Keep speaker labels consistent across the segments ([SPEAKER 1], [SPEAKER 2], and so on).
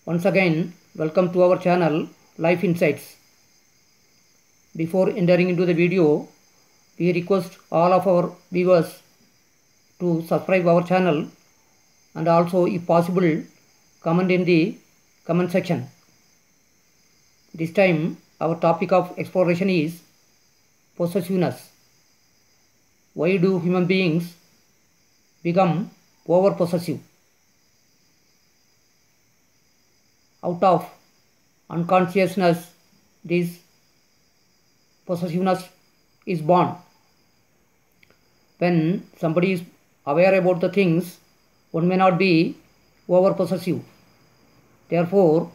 [SPEAKER 1] Once again, welcome to our channel Life Insights. Before entering into the video, we request all of our viewers to subscribe our channel and also, if possible, comment in the comment section. This time, our topic of exploration is possessiveness. Why do human beings become over possessive? Out of unconsciousness, this possessiveness is born. When somebody is aware about the things, one may not be over possessive. Therefore,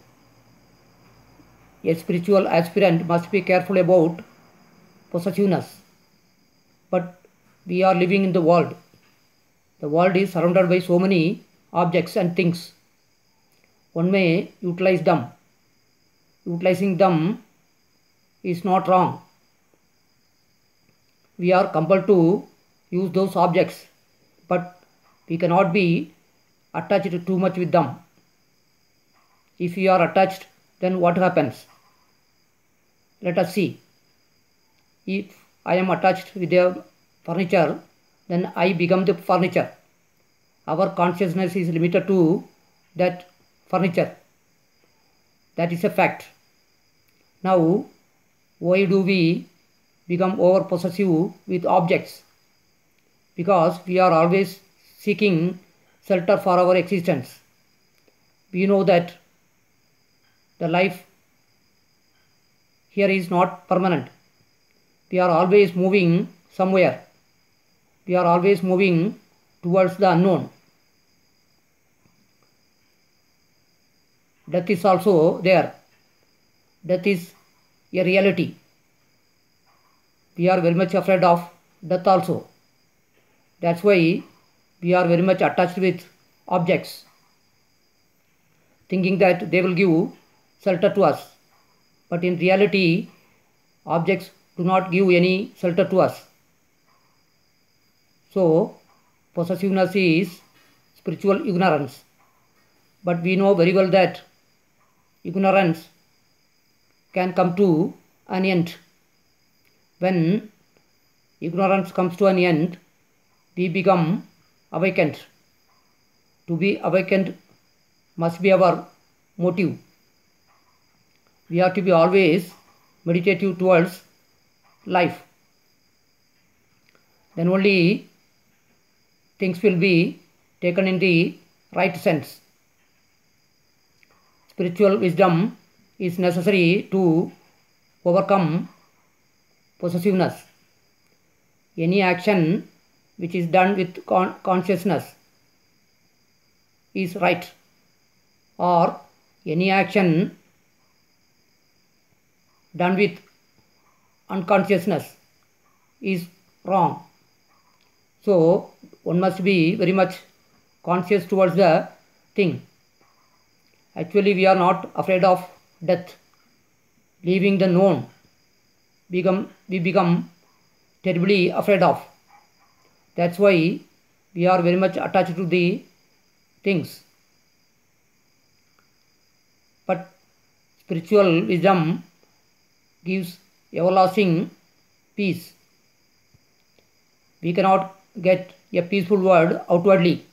[SPEAKER 1] a spiritual aspirant must be careful about possessiveness. But we are living in the world. The world is surrounded by so many objects and things. One may utilize them. Utilizing them is not wrong. We are compelled to use those objects, but we cannot be attached too much with them. If we are attached, then what happens? Let us see. If I am attached with the furniture, then I become the furniture. Our consciousness is limited to that furniture. That is a fact. Now, why do we become over possessive with objects? Because we are always seeking shelter for our existence. We know that the life here is not permanent. We are always moving somewhere. We are always moving towards the unknown. Death is also there. Death is a reality. We are very much afraid of death also. That's why we are very much attached with objects, thinking that they will give shelter to us. But in reality, objects do not give any shelter to us. So, possessiveness is spiritual ignorance. But we know very well that ignorance can come to an end. When ignorance comes to an end, we become awakened. To be awakened must be our motive. We have to be always meditative towards life. Then only things will be taken in the right sense. Spiritual wisdom is necessary to overcome possessiveness. Any action which is done with consciousness is right, or any action done with unconsciousness is wrong. So, one must be very much conscious towards the thing. Actually, we are not afraid of death. Leaving the known, we become terribly afraid of. That's why we are very much attached to the things. But spiritual wisdom gives everlasting peace. We cannot get a peaceful world outwardly.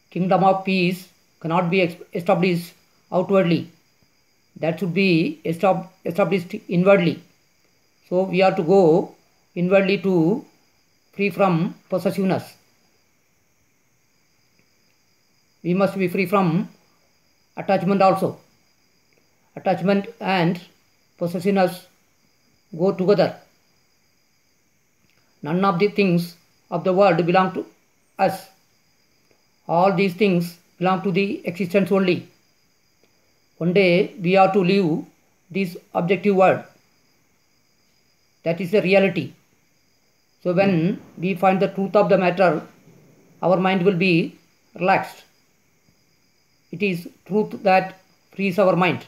[SPEAKER 1] Kingdom of peace cannot be established outwardly. That should be established inwardly. So we are to go inwardly to free from possessiveness. We must be free from attachment also. Attachment and possessiveness go together. None of the things of the world belong to us. All these things belong to the existence only. One day we are to leave this objective world. That is the reality. So when we find the truth of the matter, our mind will be relaxed. It is truth that frees our mind.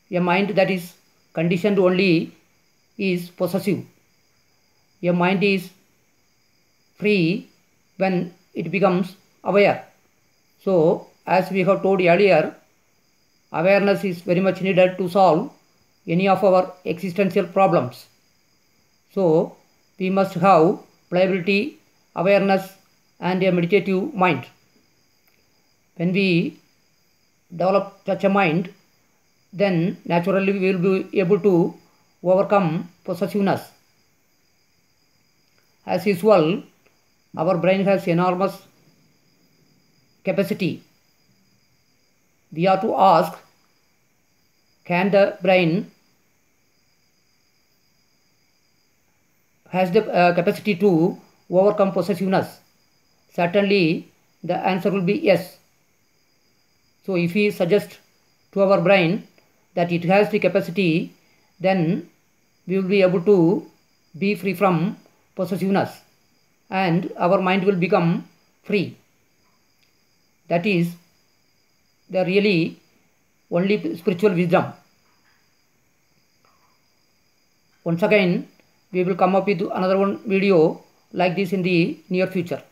[SPEAKER 1] A mind that is conditioned only is possessive. A mind is free when it becomes aware. So, as we have told earlier, awareness is very much needed to solve any of our existential problems. So, we must have pliability, awareness, and a meditative mind. When we develop such a mind, then naturally we will be able to overcome possessiveness. As usual, our brain has enormous capacity. We have to ask, can the brain has the capacity to overcome possessiveness? Certainly, the answer will be yes. So, if we suggest to our brain that it has the capacity, then we will be able to be free from possessiveness and our mind will become free. That is the really only spiritual wisdom. Once again, we will come up with another one video like this in the near future.